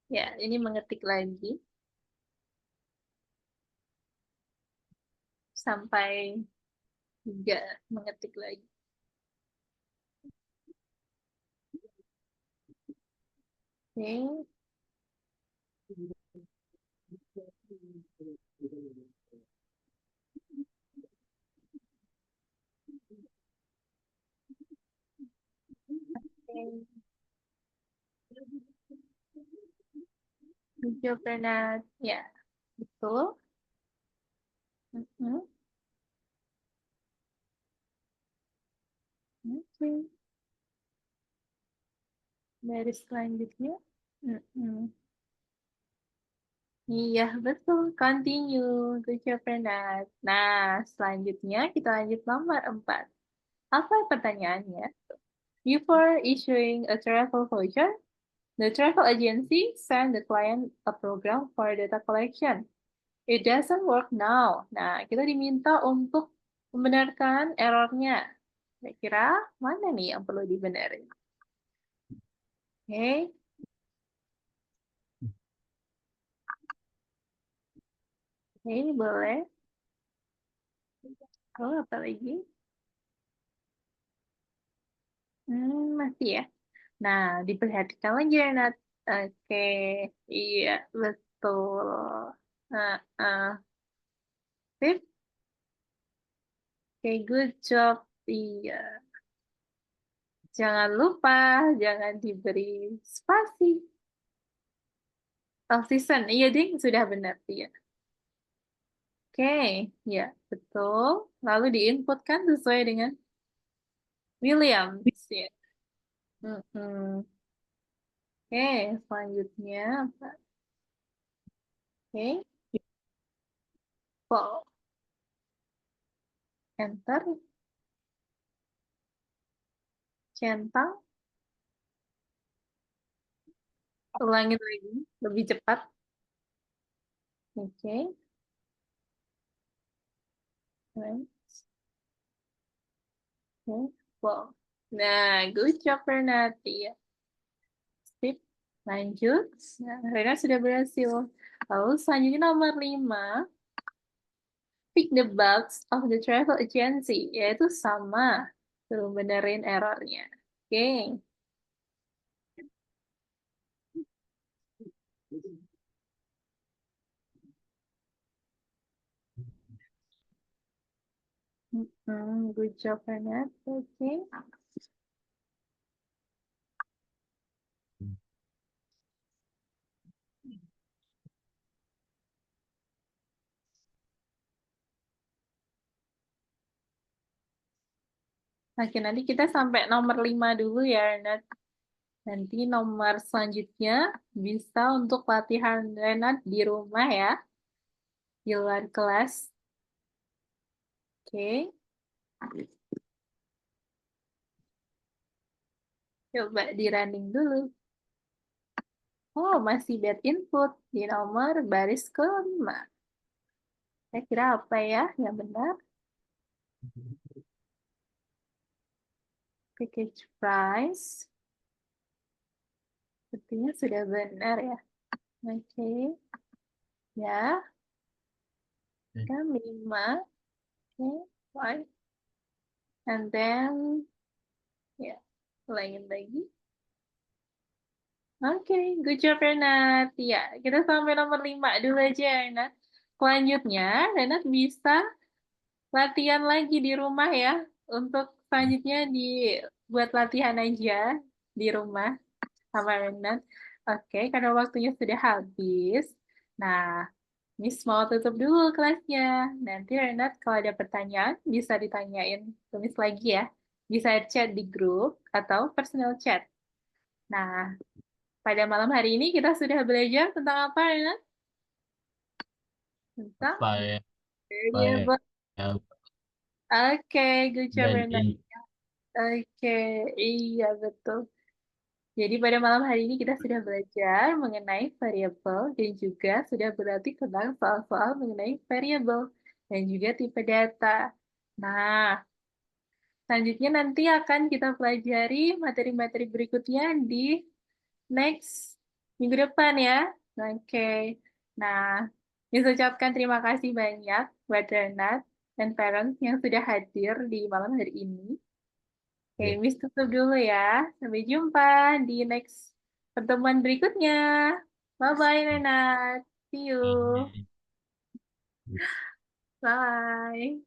Ya, ini mengetik lagi. Sampai 3 mengetik lagi. Oke. Oke. Good job Renat. Ya, betul. Mhm. Oke. Dari selanjutnya. Mhm. Iya, betul. Continue. Good job, Renat. Nah, selanjutnya kita lanjut nomor 4. Apa pertanyaannya? Before issuing a travel voucher, the travel agency send the client a program for data collection. It doesn't work now. Nah, kita diminta untuk membenarkan errornya. Kira-kira mana nih yang perlu dibenerin? Oke. Oke, ini boleh. Oh, apa lagi? Masih ya. Nah, diperhatikan lagi ya, Nat. Oke, iya, betul. Nah, sip. Oke, good job. Iya. Jangan lupa, jangan diberi spasi. Off season, iya ding, sudah benar. Iya. Oke, ya, betul. Lalu diinputkan sesuai dengan Williams. Ya. Mm-mm. Oke, selanjutnya apa? Oke, Paul. Enter, centang, ulangin lagi, lebih cepat. Oke, right. Oke, Paul. Nah, good job Renati. Sip, lanjut. Nah, Rena sudah berhasil. Lalu selanjutnya nomor 5. Pick the bugs of the travel agency, yaitu sama. Suruh benerin errornya. Oke. Good job, Renat. Oke. Oke, nanti kita sampai nomor 5 dulu ya, Renat. Nanti nomor selanjutnya bisa untuk latihan Renat di rumah ya. Di luar kelas. Oke. Coba di running dulu. Oh, masih bad input di nomor baris ke-5. Saya kira apa ya yang benar? Package price. Sepertinya sudah benar ya. Oke. Ya, kan 5. Oke, fine. And then, ya, ulangin lagi. Oke, good job Renat. Ya, kita sampai nomor 5 dulu aja ya, Renat. Selanjutnya, Renat bisa latihan lagi di rumah ya. Untuk selanjutnya buat latihan aja di rumah sama Renat. Oke, karena waktunya sudah habis. Nah, Miss mau tutup dulu kelasnya. Nanti Renat kalau ada pertanyaan bisa ditanyain ke Miss lagi ya. Bisa chat di grup atau personal chat. Nah, pada malam hari ini kita sudah belajar tentang apa, Renat? Tentang By variable. uh, Oke, good job, then Renat. in Oke, iya betul. Jadi pada malam hari ini kita sudah belajar mengenai variabel dan juga sudah berarti tentang soal-soal mengenai variabel dan juga tipe data. Nah, selanjutnya nanti akan kita pelajari materi-materi berikutnya di next minggu depan ya. Oke. Nah, bisa ucapkan terima kasih banyak buat Renat dan parents yang sudah hadir di malam hari ini. Oke, yeah. Miss tutup dulu ya. Sampai jumpa di next pertemuan berikutnya. Bye-bye, Renat. See you. Bye.